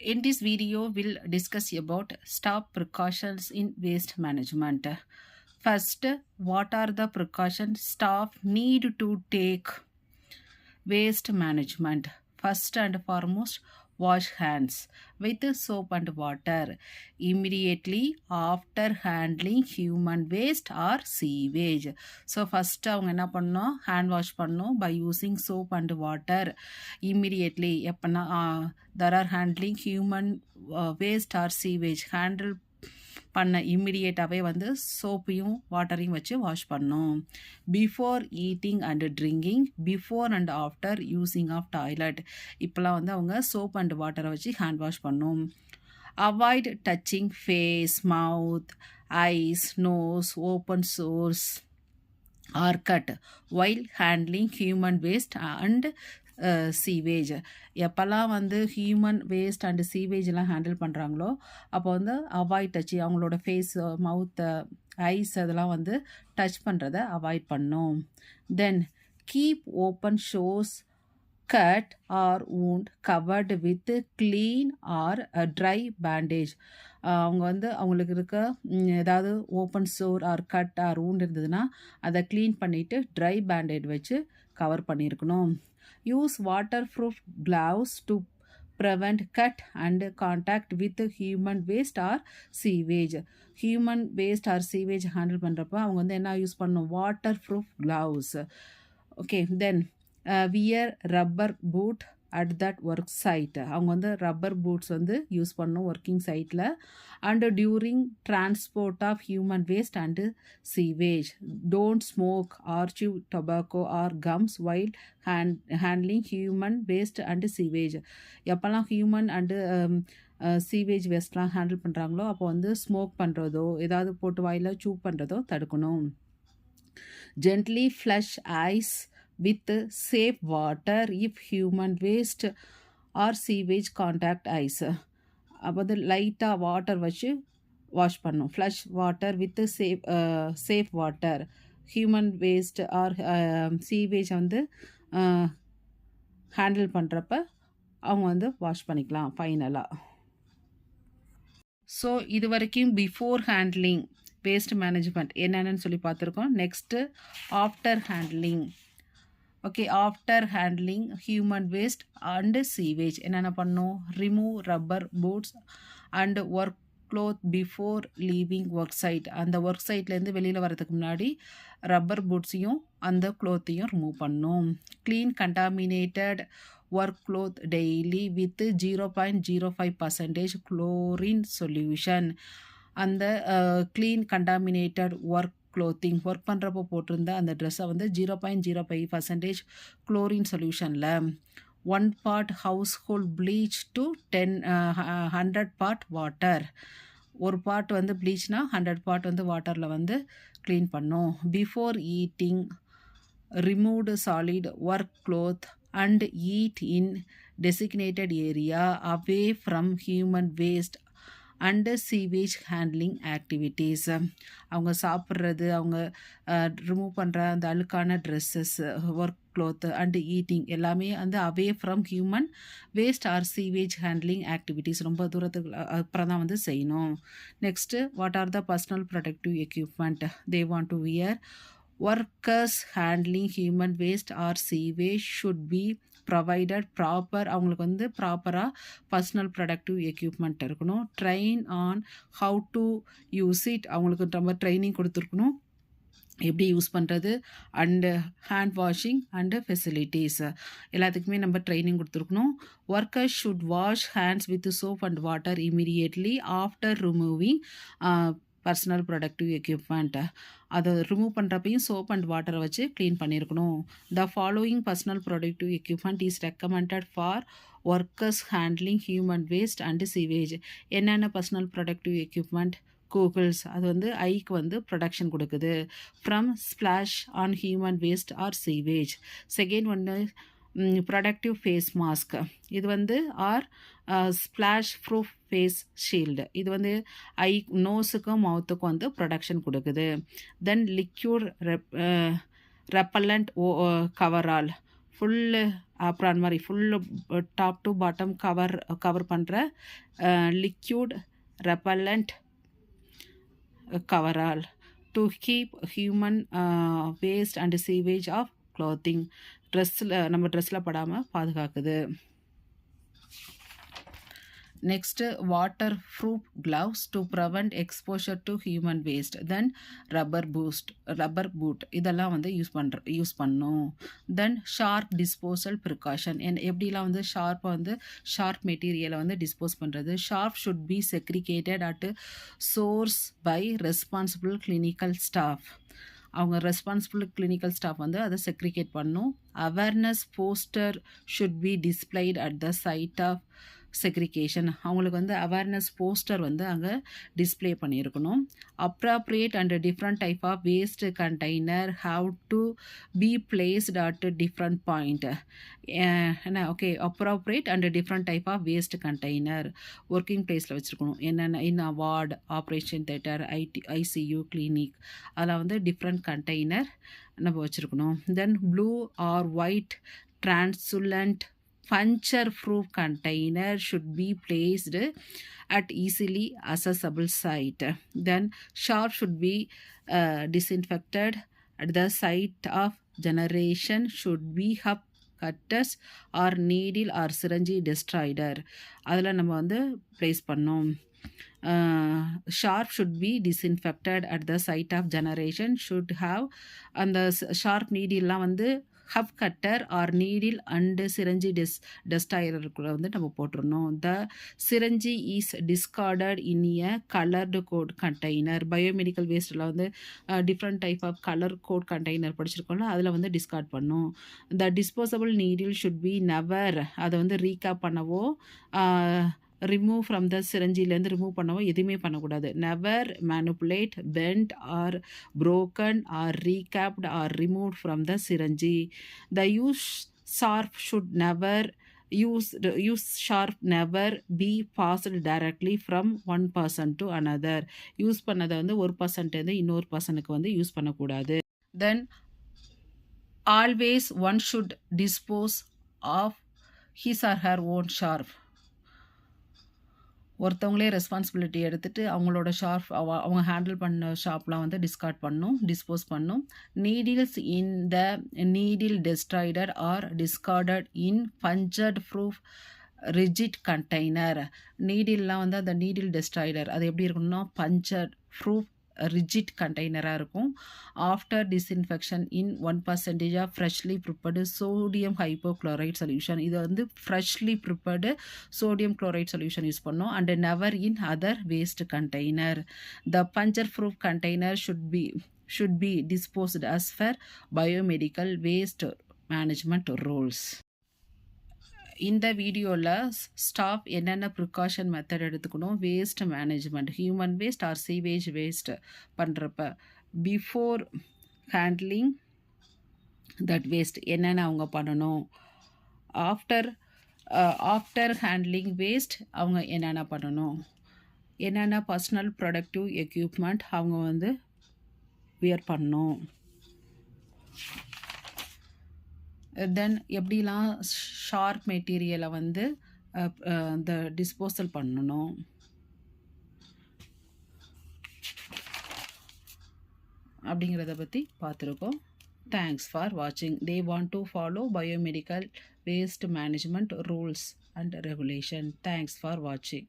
In this video, we'll discuss about stop precautions in waste management. First, what are the precautions staff need to take waste management? First and foremost, wash hands with soap and water immediately after handling human waste or sewage. So first அவங்க என்ன பண்ணணும், hand wash பண்ணணும் by using soap and water immediately. எப்பனா there are handling human waste or sewage handle பண்ண இம்மிடியேட்டாகவே வந்து சோப்பையும் வாட்டரையும் வச்சு wash பண்ணணும். Before eating and drinking, before and after using of toilet, இப்போலாம் வந்து அவங்க சோப் அண்ட் வாட்டரை வச்சு ஹேண்ட் வாஷ் பண்ணணும். Avoid touching face, mouth, eyes, nose, open sores or cut while handling human waste and sewage. எப்போல்லாம் வந்து human waste and சீவேஜெலாம் handle பண்ணுறாங்களோ அப்போ வந்து அவாய்ட் டச்சு, அவங்களோட ஃபேஸ், மவுத்தை, ஐஸ் அதெல்லாம் வந்து டச் பண்ணுறதை அவாய்ட் பண்ணும். தென் கீப் ஓப்பன் ஷோஸ் cut or wound covered with clean or dry bandage. அவங்க வந்து அவங்களுக்கு இருக்க ஏதாவது open sore or cut or wound இருந்ததுன்னா அதை க்ளீன் பண்ணிவிட்டு ட்ரை பேண்டேட் வச்சு கவர் பண்ணியிருக்கணும். Use water proof gloves to prevent cut and contact with human waste or sewage. Human waste or sewage handle பண்ணுறப்ப அவங்க வந்து என்ன யூஸ் பண்ணணும், water proof gloves. Okay, then wear rubber boot at that work site. அவங்க வந்து rubber boots வந்து use பண்ணணும் working சைட்டில். And during transport of human waste and sewage. Don't smoke or chew tobacco or gums while handling human waste and sewage. எப்போல்லாம் human and sewage வேஸ்ட்லாம் handle பண்ணுறாங்களோ அப்போ வந்து smoke பண்ணுறதோ ஏதாவது போட்டு வாயில் சூ பண்ணுறதோ தடுக்கணும். Gently flush eyes with safe water if human waste or sewage contact ice. அப்போ வந்து லைட்டாக வாட்டர் வச்சு வாஷ் பண்ணும். Flush water with safe water human waste or sewage வந்து ஹேண்டில் பண்ணுறப்ப அவங்க வந்து வாஷ் பண்ணிக்கலாம் ஃபைனலாக. ஸோ இது வரைக்கும் பிஃபோர் ஹேண்ட்லிங் வேஸ்ட் மேனேஜ்மெண்ட் என்னென்னு சொல்லி பார்த்துருக்கோம். Next after handling. Okay, after handling human waste and sewage என்னென்ன பண்ணணும், remove rubber boots and work cloth before leaving work site. அந்த ஒர்க் சைட்லேருந்து வெளியில் வரதுக்கு முன்னாடி ரப்பர் பூட்ஸையும் அந்த க்ளோத்தையும் ரிமூவ் பண்ணணும். Clean contaminated work cloth daily with 0.05% chlorine solution. அந்த clean contaminated work clothing work பண்ணுறப்போ போட்டிருந்த அந்த ட்ரெஸ்ஸை வந்து 0.05% குளோரின் சொல்யூஷனில் 1 part household bleach to 100 part water. ஒரு பார்ட் வந்து ப்ளீச்னா 100 part வந்து வாட்டரில் வந்து க்ளீன் பண்ணோம். Before eating removed solid work cloth and eat in designated area away from human waste and sewage handling activities. அவங்க சாப்பிட்றது, அவங்க ரிமூவ் பண்ணுற அந்த அழுக்கான dresses, work cloth and eating எல்லாமே வந்து away from human waste or sewage handling activities ரொம்ப தூரத்துக்கு அப்புறம் தான் வந்து செய்யணும். Next, what are the personal protective equipment they want to wear. Workers handling human waste or sewage should be provided proper. அவங்களுக்கு வந்து ப்ராப்பராக பர்சனல் ப்ரொடக்டிவ் எக்யூப்மெண்ட் இருக்கணும். Train on how to use it, அவங்களுக்கு ரொம்ப ட்ரைனிங் கொடுத்துருக்கணும் எப்படி use பண்ணுறது. And hand washing and facilities எல்லாத்துக்குமே நம்ம ட்ரைனிங் கொடுத்துருக்கணும். Workers should wash hands with soap and water immediately after removing personal protective equipment. அதை ரிமூவ் பண்ணுறப்பையும் சோப் அண்ட் வாட்டரை வச்சு க்ளீன் பண்ணியிருக்கணும். The following personal protective equipment is recommended for workers handling human waste and sewage. என்னென்ன personal protective equipment, goggles அது வந்து ஐக்கு வந்து ப்ரொடக்ஷன் கொடுக்குது from splash on human waste or sewage. Second ஒன்று ப்ரொடக்டிவ் ஃபேஸ் மாஸ்க். இது வந்து or splash proof face shield. இது வந்து ஐ நோஸுக்கும் மவுத்துக்கும் வந்து ப்ரொடக்ஷன் கொடுக்குது. தென் லிக்யூட் ரெப்பல்லண்ட் கவரால் ஃபுல்லு அப்புறம் மாதிரி full top to bottom cover பண்ணுற liquid repellent coverall to keep human waste and sewage of clothing நம்ம ட்ரெஸ்ஸில் படாமல் பாதுகாக்குது. Next, waterproof gloves to prevent exposure to human waste. Then rubber boot இதெல்லாம் வந்து use பண்ணும். Then sharp disposal precaution. எப்படிலாம் வந்து sharp மெட்டீரியலை வந்து டிஸ்போஸ் பண்ணுறது. Sharp should be segregated at source by responsible clinical staff. அவங்க ரெஸ்பான்சிபிள் கிளினிக்கல் ஸ்டாஃப் வந்து அதை செக்ரிகேட் பண்ணும். Awareness poster should be displayed at the site of segregation. அவங்களுக்கு வந்து அவேர்னஸ் போஸ்டர் வந்து அங்கே டிஸ்பிளே பண்ணியிருக்கணும். Appropriate and different type of waste container have to be placed at different point. என்ன okay, appropriate and different type of waste container working பிளேஸில் வச்சுருக்கணும். என்னென்ன in ward, operation theatre, ICU, clinic, அதில் வந்து different container நம்ம வச்சுருக்கணும். Then blue R white translucent puncture-proof container should be placed at easily accessible site. Then sharp should be disinfected at the site of generation should be hub cutters or needle or syringe destroyer. அதில் நம்ம வந்து place பண்ணோம். Sharp should be disinfected at the site of generation should have அந்த sharp நீடில்லாம் வந்து hub cutter or needle and syringe டெஸ்டாயருக்குள்ள வந்து நம்ம போட்டுருணும். The syringe is discarded in a coloured code container. Biomedical வேஸ்ட்டில் வந்து different type of colour code container படிச்சிருக்கோம்ல, அதில் வந்து டிஸ்கார்ட் பண்ணும். The disposable needle should be never, அதை வந்து ரீகேப் பண்ணவோ ரிமூவ் ஃப்ரம் த சிரஞ்சிலேருந்து ரிமூவ் பண்ணவோ எதுவுமே பண்ணக்கூடாது. Never manipulate, bend or broken or recapped or removed from the syringe. The use sharp never be passed directly from one person to another. Use பண்ணதை வந்து ஒரு பர்சன்ட்டேருந்து இன்னொரு பர்சனுக்கு வந்து யூஸ் பண்ணக்கூடாது. Then always one should dispose of his or her own sharp. ஒருத்தவங்களே responsibility எடுத்துகிட்டு அவங்களோட அவங்க ஹேண்டில் பண்ண ஷாப்லாம் வந்து டிஸ்போஸ் பண்ணும். Needles in the needle destroyer are discarded in punctured proof rigid container. நீடில்லாம் வந்து அந்த நீடில் டெஸ்ட்ராய்டர் அது எப்படி இருக்கணும்னா பஞ்சர்ட் ப்ரூஃப் ரிஜிட் கண்டெய்னராக இருக்கும். After disinfection in 1% of freshly prepared sodium hypochlorite solution. இது வந்து freshly prepared sodium chloride solution use பண்ணோம். And never in other waste container. The puncture proof container should be disposed as per biomedical waste management rules. இந்த வீடியோவில் staff என்னென்ன precaution method எடுத்துக்கணும் waste management, human waste or sewage waste பண்ணுறப்ப before handling that waste என்னென்ன அவங்க பண்ணணும், after handling waste அவங்க என்னென்ன பண்ணணும், என்னென்ன பர்சனல் ப்ரொடக்டிவ் எக்யூப்மெண்ட் அவங்க வந்து வியர் பண்ணணும், தென் எப்படிலாம் ஷார்ப் மெட்டீரியலை வந்து இந்த டிஸ்போசல் பண்ணணும். அப்படிங்கிறத பற்றி பார்த்துருக்கோம். தேங்க்ஸ் ஃபார் வாட்சிங். தே want to follow biomedical waste management rules and regulation. Thanks for வாட்சிங்.